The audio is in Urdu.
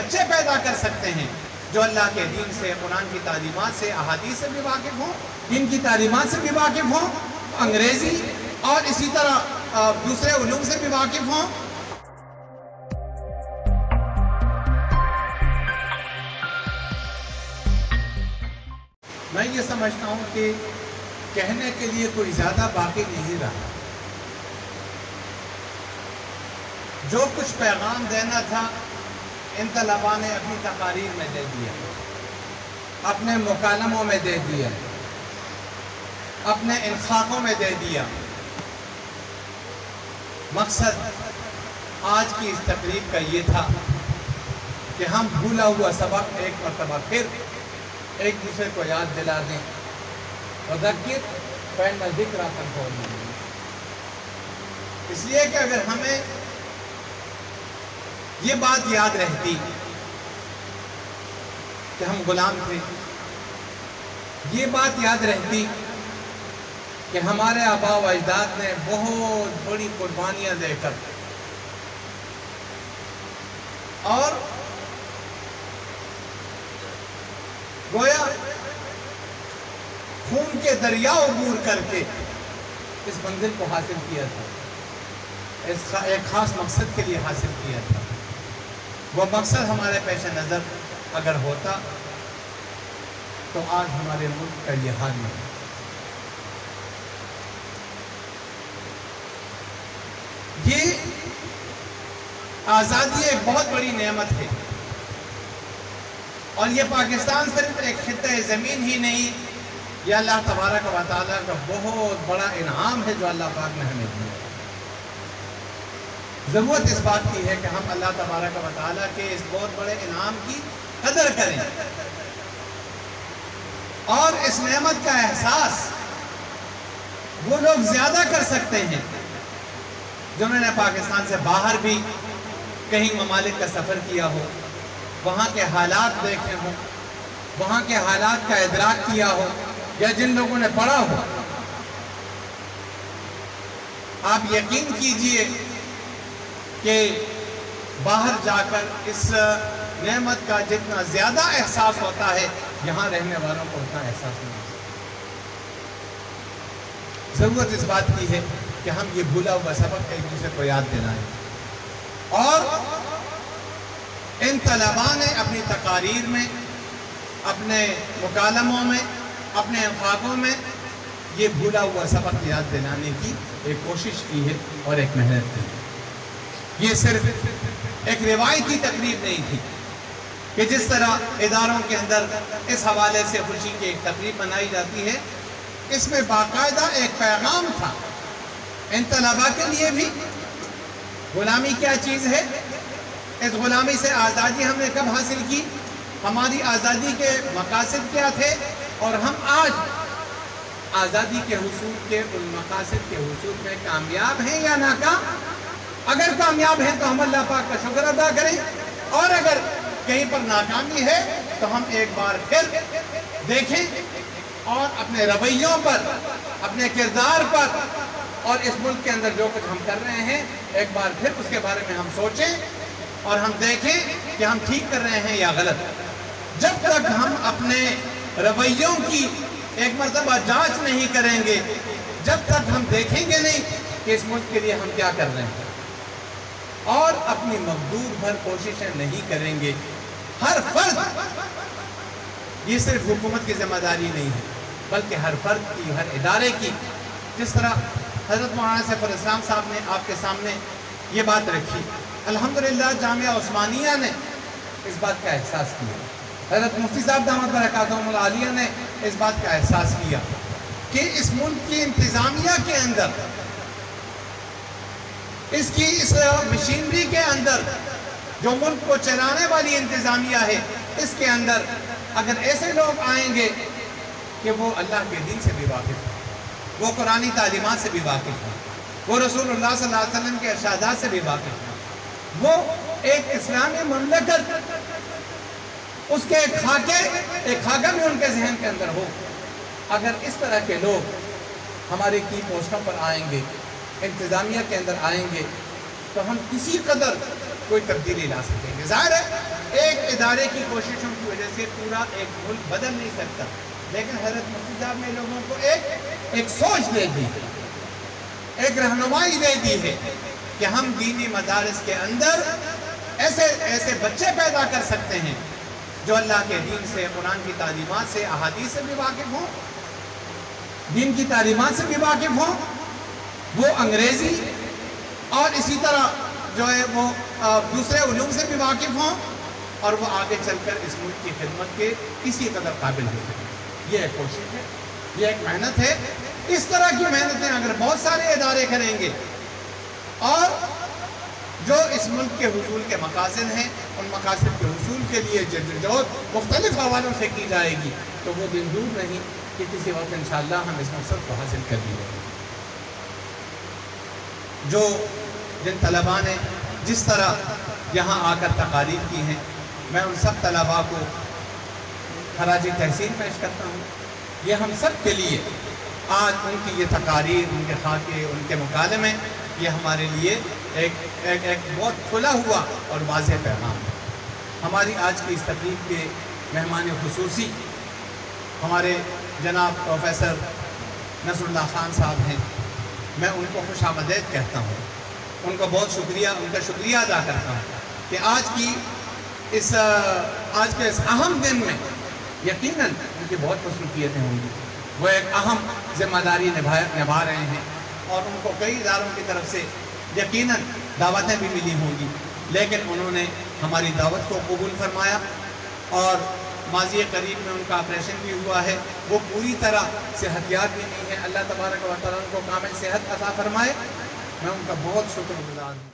بچے پیدا کر سکتے ہیں جو اللہ کے دین سے، قرآن کی تعلیمات سے، احادیث سے بھی واقف ہوں، ان کی تعلیمات سے بھی واقف ہوں، انگریزی اور اسی طرح دوسرے علوم سے بھی واقف ہوں۔ میں یہ سمجھتا ہوں کہ کہنے کے لیے کوئی زیادہ باقی نہیں رہا۔ جو کچھ پیغام دینا تھا ان طلباء نے اپنی تقاریر میں دے دیا، اپنے مکالموں میں دے دیا، اپنے انفاقوں میں دے دیا۔ مقصد آج کی اس تقریب کا یہ تھا کہ ہم بھولا ہوا سبق ایک مرتبہ پھر ایک دوسرے کو یاد دلا دیں۔ وذکر فإن الذکریٰ تنفع المؤمنین، اس لیے کہ اگر ہمیں یہ بات یاد رہتی کہ ہم غلام تھے، یہ بات یاد رہتی کہ ہمارے آباء و اجداد نے بہت بڑی قربانیاں دے کر اور گویا خون کے دریا عبور کر کے اس منزل کو حاصل کیا تھا، اس کا ایک خاص مقصد کے لیے حاصل کیا تھا۔ وہ مقصد ہمارے پیش نظر اگر ہوتا تو آج ہمارے ملک کا یہ حال نہیں۔ یہ آزادی ایک بہت بڑی نعمت ہے، اور یہ پاکستان صرف ایک خطہ زمین ہی نہیں، یہ اللہ تبارک و تعالیٰ کا بہت بڑا انعام ہے جو اللہ پاک نے ہمیں دیا۔ ضرورت اس بات کی ہے کہ ہم اللہ تبارک و تعالیٰ کے اس بہت بڑے انعام کی قدر کریں، اور اس نعمت کا احساس وہ لوگ زیادہ کر سکتے ہیں جنہوں نے پاکستان سے باہر بھی کہیں ممالک کا سفر کیا ہو، وہاں کے حالات دیکھے ہوں، وہاں کے حالات کا ادراک کیا ہو، یا جن لوگوں نے پڑھا ہو۔ آپ یقین کیجئے کہ باہر جا کر اس نعمت کا جتنا زیادہ احساس ہوتا ہے، یہاں رہنے والوں کو اتنا احساس نہیں ہوتا۔ ضرورت اس بات کی ہے کہ ہم یہ بھولا ہوا سبق ایک دوسرے کو یاد دلائیں، اور ان طلباء نے اپنی تقاریر میں، اپنے مکالموں میں، اپنے انفاقوں میں یہ بھولا ہوا سبق یاد دلانے کی ایک کوشش کی ہے اور ایک محنت کی ہے۔ یہ صرف ایک روایتی تقریب نہیں تھی کہ جس طرح اداروں کے اندر اس حوالے سے خوشی کی ایک تقریب منائی جاتی ہے، اس میں باقاعدہ ایک پیغام تھا ان طلباء کے لیے بھی۔ غلامی کیا چیز ہے، اس غلامی سے آزادی ہم نے کب حاصل کی، ہماری آزادی کے مقاصد کیا تھے، اور ہم آج آزادی کے حصول کے ان مقاصد کے حصول میں کامیاب ہیں یا ناکام۔ اگر کامیاب ہیں تو ہم اللہ پاک کا شکر ادا کریں، اور اگر کہیں پر ناکامی ہے تو ہم ایک بار پھر دیکھیں اور اپنے رویوں پر، اپنے کردار پر، اور اس ملک کے اندر جو کچھ ہم کر رہے ہیں ایک بار پھر اس کے بارے میں ہم سوچیں اور ہم دیکھیں کہ ہم ٹھیک کر رہے ہیں یا غلط۔ جب تک ہم اپنے رویوں کی ایک مرتبہ جانچ نہیں کریں گے، جب تک ہم دیکھیں گے نہیں کہ اس ملک کے لیے ہم کیا کر رہے ہیں، اور اپنی مقدور بھر کوششیں نہیں کریں گے، ہر فرد، یہ صرف حکومت کی ذمہ داری نہیں ہے بلکہ ہر فرد کی، ہر ادارے کی، جس طرح حضرت مولانا سیف الاسلام صاحب نے آپ کے سامنے یہ بات رکھی، الحمدللہ جامعہ عثمانیہ نے اس بات کا احساس کیا، حضرت مفتی صاحب دامت برکاتہم العالیہ نے اس بات کا احساس کیا کہ اس ملک کی انتظامیہ کے اندر، اس کی اس مشینری کے اندر، جو ملک کو چلانے والی انتظامیہ ہے، اس کے اندر اگر ایسے لوگ آئیں گے کہ وہ اللہ کے دین سے بھی واقف ہیں، وہ قرآنی تعلیمات سے بھی واقف ہیں، وہ رسول اللہ صلی اللہ علیہ وسلم کے ارشادات سے بھی واقف ہیں، وہ ایک اسلامی مملکت، اس کے ایک خاکہ بھی ان کے ذہن کے اندر ہو، اگر اس طرح کے لوگ ہمارے کی پوسٹوں پر آئیں گے، انتظامیہ کے اندر آئیں گے، تو ہم کسی قدر کوئی تبدیلی لا سکیں گے۔ ظاہر ہے ایک ادارے کی کوششوں کی وجہ سے پورا ایک ملک بدل نہیں سکتا، لیکن حضرت مفتی صاحب نے لوگوں کو ایک سوچ دے دی، ایک رہنمائی دے دی ہے کہ ہم دینی مدارس کے اندر ایسے بچے پیدا کر سکتے ہیں جو اللہ کے دین سے، قرآن کی تعلیمات سے، احادیث سے بھی واقف ہوں، دین کی تعلیمات سے بھی واقف ہوں، وہ انگریزی اور اسی طرح جو ہے وہ دوسرے علوم سے بھی واقف ہوں، اور وہ آگے چل کر اس ملک کی خدمت کے اسی قدر قابل ہو سکیں۔ یہ ایک کوشش ہے، یہ ایک محنت ہے۔ اس طرح کی محنتیں اگر بہت سارے ادارے کریں گے اور جو اس ملک کے حصول کے مقاصد ہیں، ان مقاصد کے حصول کے لیے جدوجہد مختلف حوالوں سے کی جائے گی، تو وہ دن دور نہیں کہ کسی وقت انشاءاللہ ہم اس مقصد کو حاصل کر لیں گے۔ جن طلباء نے جس طرح یہاں آ کر تقاریر کی ہیں، میں ان سب طلباء کو خراج تحسین پیش کرتا ہوں۔ یہ ہم سب کے لیے آج ان کی یہ تقاریر، ان کے خاکے، ان کے مکالمے، یہ ہمارے لیے ایک بہت کھلا ہوا اور واضح پیغام ہے۔ ہماری آج کی اس تقریب کے مہمان خصوصی ہمارے جناب پروفیسر نصر اللہ خان صاحب ہیں، میں ان کو خوش آمدید کہتا ہوں، ان کو بہت ان کا شکریہ ادا کرتا ہوں کہ آج کے اس اہم دن میں یقیناً ان کی بہت مصروفیتیں ہوں گی، وہ ایک اہم ذمہ داری نبھا رہے ہیں، اور ان کو کئی اداروں کی طرف سے یقیناً دعوتیں بھی ملی ہوں گی، لیکن انہوں نے ہماری دعوت کو قبول فرمایا، اور ماضی قریب میں ان کا آپریشن بھی ہوا ہے، وہ پوری طرح صحتیاب بھی نہیں ہے۔ اللہ تبارک و تعالیٰ ان کو کامل صحت عطا فرمائے، میں ان کا بہت شکر گزار ہوں۔